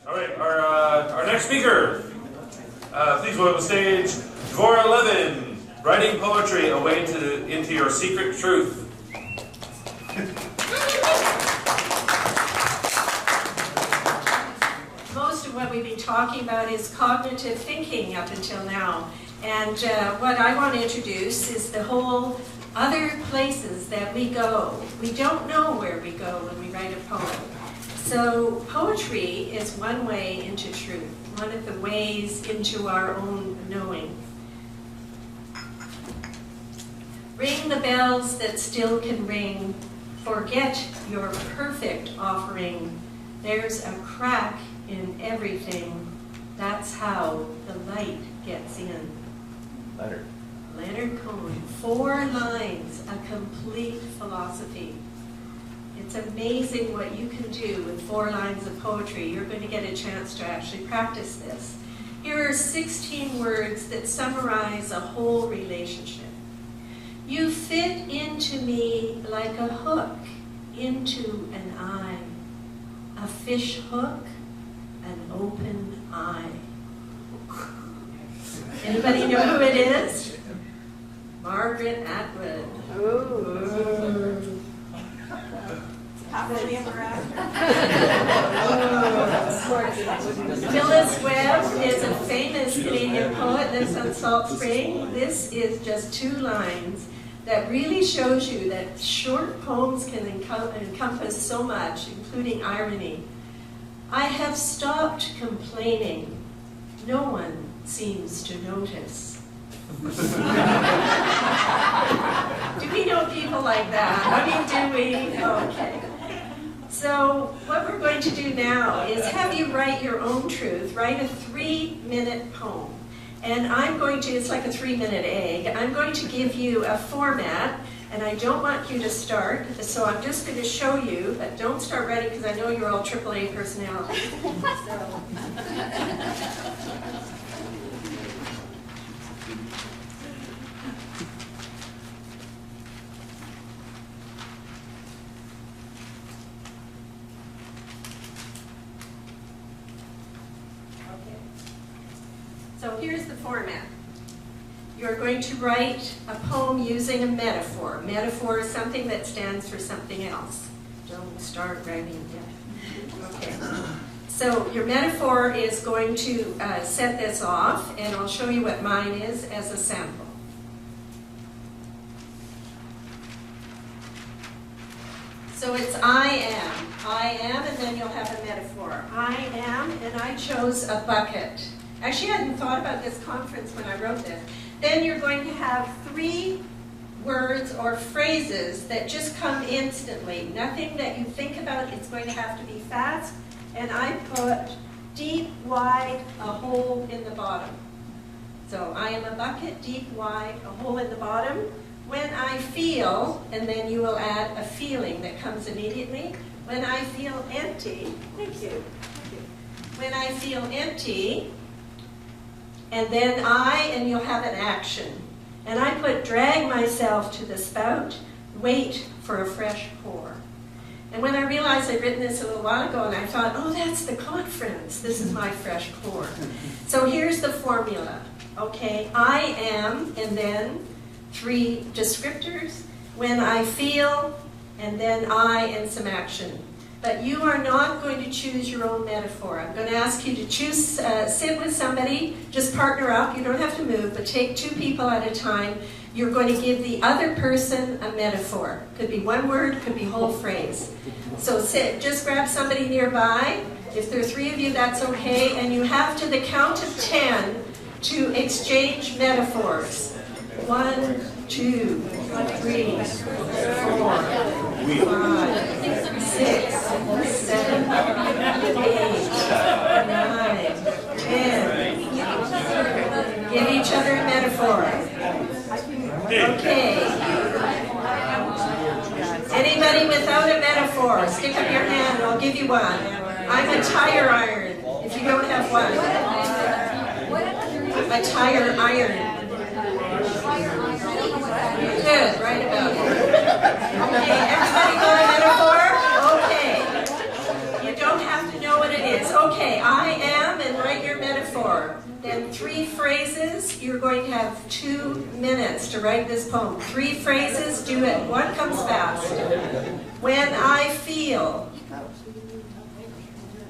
All right, our next speaker. Please welcome to the stage, Dvora Levin, writing poetry, A Way into Your Secret Truth. Most of what we've been talking about is cognitive thinking up until now. And what I want to introduce is the whole other places that we go. We don't know where we go when we write a poem. So poetry is one way into truth, one of the ways into our own knowing. Ring the bells that still can ring. Forget your perfect offering. There's a crack in everything. That's how the light gets in. Leonard Cohen. 4 lines, a complete philosophy. It's amazing what you can do with 4 lines of poetry. You're going to get a chance to actually practice this. Here are 16 words that summarize a whole relationship. You fit into me like a hook into an eye. A fish hook, an open eye. Anybody know who it is? Margaret Atwood. Ooh. Happily ever after. Phyllis Webb is a famous Canadian poet, lives on Salt Spring. This is just 2 lines that really shows you that short poems can encompass so much, including irony. I have stopped complaining. No one seems to notice. Do we know people like that? I mean, do we? Okay. So what we're going to do now is have you write your own truth. Write a 3-minute poem. And I'm going to, it's like a 3-minute egg. I'm going to give you a format, and I don't want you to start. So I'm just going to show you, but don't start writing because I know you're all AAA personalities. So. So here's the format. You're going to write a poem using a metaphor. Metaphor is something that stands for something else. Don't start writing yet. Okay. So your metaphor is going to set this off, and I'll show you what mine is as a sample. So it's I am, and then you'll have a metaphor. I am, and I chose a bucket. Actually, I hadn't thought about this conference when I wrote this. Then you're going to have 3 words or phrases that just come instantly. Nothing that you think about. It's going to have to be fast. And I put deep, wide, a hole in the bottom. So I am a bucket, deep, wide, a hole in the bottom. When I feel, and then you will add a feeling that comes immediately. When I feel empty, thank you. When I feel empty, and then and you'll have an action. And I put drag myself to the spout, wait for a fresh pour. And when I realized I'd written this a little while ago, and I thought, oh, that's the conference. This is my fresh pour. So here's the formula. Okay, I am, and then 3 descriptors. When I feel, and then and some action. But you are not going to choose your own metaphor. I'm going to ask you to choose, sit with somebody, just partner up. You don't have to move, but take 2 people at a time. You're going to give the other person a metaphor. Could be 1 word, could be whole phrase. So sit, just grab somebody nearby. If there are 3 of you, that's okay. And you have to the count of 10 to exchange metaphors. 1, 2, 3, 4, 5, 6, 7, 8, 9, 10. Give each other a metaphor. Okay. Anybody without a metaphor, stick up your hand and I'll give you one. I'm a tire iron, if you don't have one. A tire iron. Good, right about it. Okay, everybody got a metaphor? Okay. You don't have to know what it is. Okay, I phrases, you're going to have 2 minutes to write this poem. 3 phrases, do it. 1 comes fast. When I feel,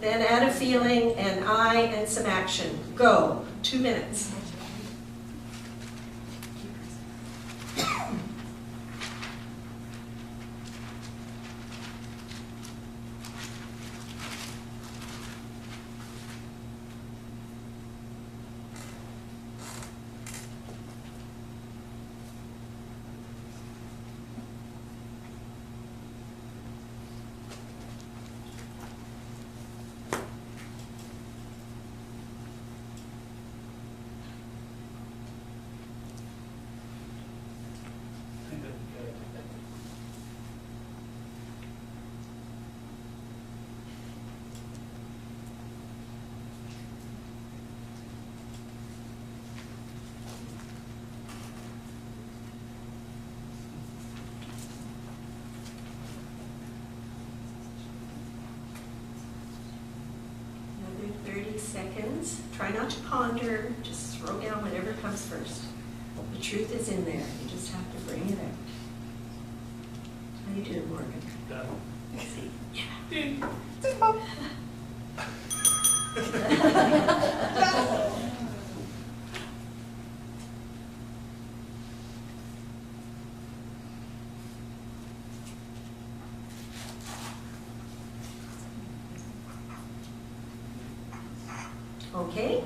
then add a feeling, and I, and some action. Go. 2 minutes. Another 30 seconds. Try not to ponder, just throw down whatever comes first. The truth is in there, you just have to bring it out. How you doing, Morgan? Done. See? Yeah. Okay,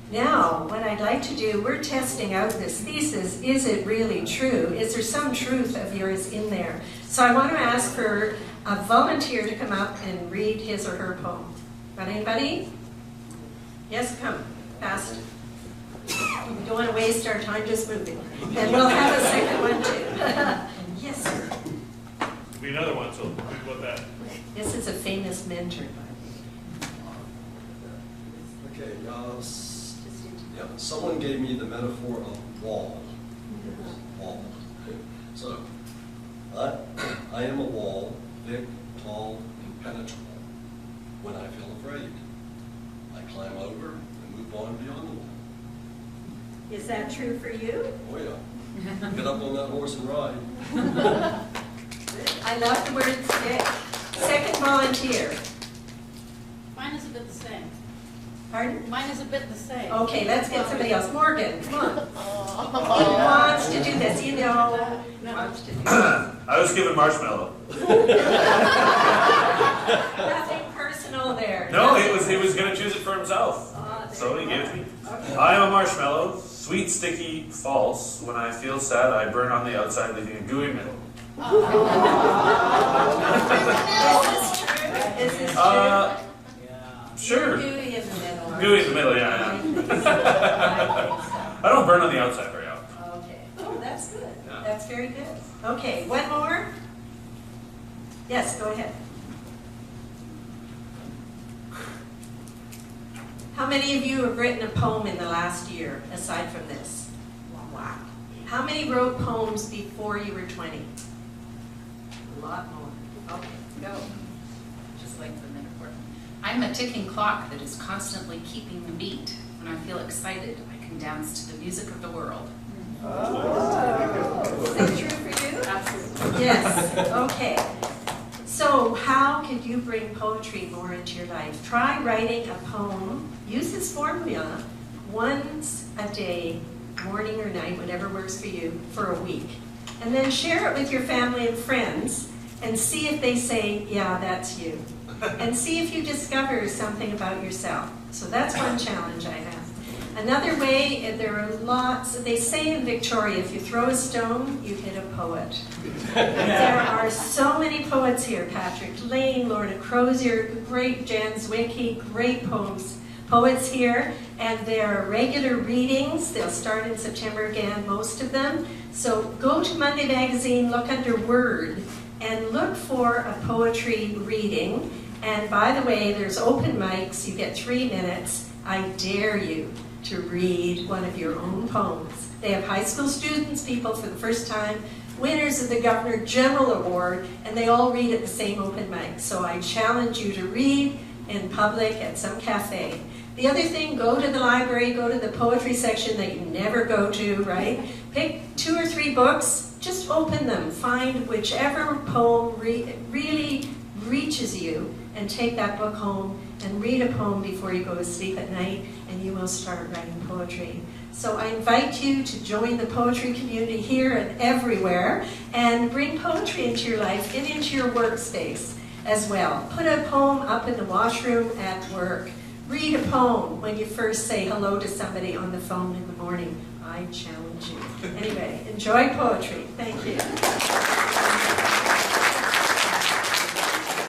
now what I'd like to do, we're testing out this thesis. Is it really true? Is there some truth of yours in there? So I want to ask for a volunteer to come up and read his or her poem. Got anybody? Yes, come, fast. We don't want to waste our time just moving. And we'll have a second one too. Yes, sir. There'll be another one, so think about that. This is a famous mentor. Okay, yeah, someone gave me the metaphor of wall. Wall. So, I am a wall, thick, tall, impenetrable. When I feel afraid, I climb over and move on beyond the wall. Is that true for you? Oh yeah. Get up on that horse and ride. I love the word thick. Second volunteer. Mine is a bit the same. Pardon? Mine is a bit the same. Okay, let's get somebody else. Morgan, come on. He wants to do this, you know. He wants to do this. I was given marshmallow. Nothing personal there. No, Nothing. he was going to choose it for himself. There So he you gave go. it to me. Okay. I am a marshmallow, sweet, sticky, false. When I feel sad, I burn on the outside, leaving a gooey middle. Is this true? Is this true? Sure. Gooey in the middle. Gooey in the middle, yeah. I think so. I don't burn on the outside very often. Okay. Oh, that's good. Yeah. That's very good. Okay, one more. Yes, go ahead. How many of you have written a poem in the last year, aside from this? Wow. How many wrote poems before you were 20? A lot more. Okay, go. Just like the metaphor. I'm a ticking clock that is constantly keeping the beat. When I feel excited, I can dance to the music of the world. Oh. Is that true for you? Absolutely. Yes, okay. So how could you bring poetry more into your life? Try writing a poem, use this formula, once a day, morning or night, whatever works for you, for a week. And then share it with your family and friends and see if they say, yeah, that's you. And see if you discover something about yourself. So that's one challenge I have. Another way, there are lots, they say in Victoria, if you throw a stone, you hit a poet. There are so many poets here, Patrick Lane, Lorna Crozier, great Jan Zwicky, great poets here, and there are regular readings. They'll start in September again, most of them. So go to Monday Magazine, look under Word, and look for a poetry reading. And by the way, there's open mics, you get 3 minutes. I dare you to read one of your own poems. They have high school students, people for the first time, winners of the Governor General Award, and they all read at the same open mic. So I challenge you to read in public at some cafe. The other thing, go to the library, go to the poetry section that you never go to, right? Pick 2 or 3 books, just open them, find whichever poem really reaches you, and take that book home and read a poem before you go to sleep at night, and you will start writing poetry. So I invite you to join the poetry community here and everywhere, and bring poetry into your life and into your workspace as well. Put a poem up in the washroom at work. Read a poem when you first say hello to somebody on the phone in the morning. I challenge you. Anyway, enjoy poetry. Thank you.